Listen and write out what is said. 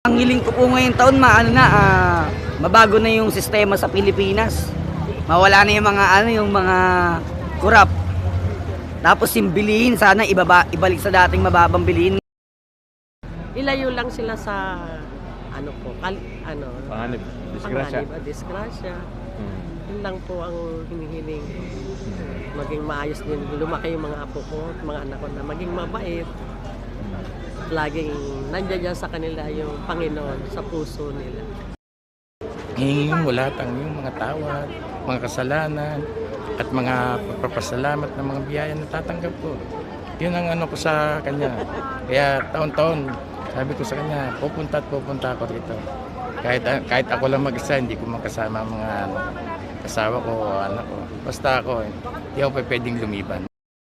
Ang hiling ko po ngayong taon, mabago na yung sistema sa Pilipinas. Mawala na yung mga yung mga kurap. Tapos yung bilihin sana ibalik sa dating mababang bilihin. Ilayo lang sila sa Panganib, disgrasya. panganib at disgrasya. Yun lang po ang hinihiling. Maging maayos din, lumaki yung mga apo ko at mga anak ko na maging mabait. Laging nandiyan dyan sa kanila yung Panginoon sa puso nila. Hingin mo lahat yung mga tawad, mga kasalanan, at mga pagpapasalamat ng mga biyaya na tatanggap ko. Yun ang ko sa kanya. Kaya taon-taon, sabi ko sa kanya, pupunta ako rito. Kahit ako lang mag-isa, hindi ko makasama mga asawa ko o anak ko. Basta ako, hindi ako pwedeng lumiban.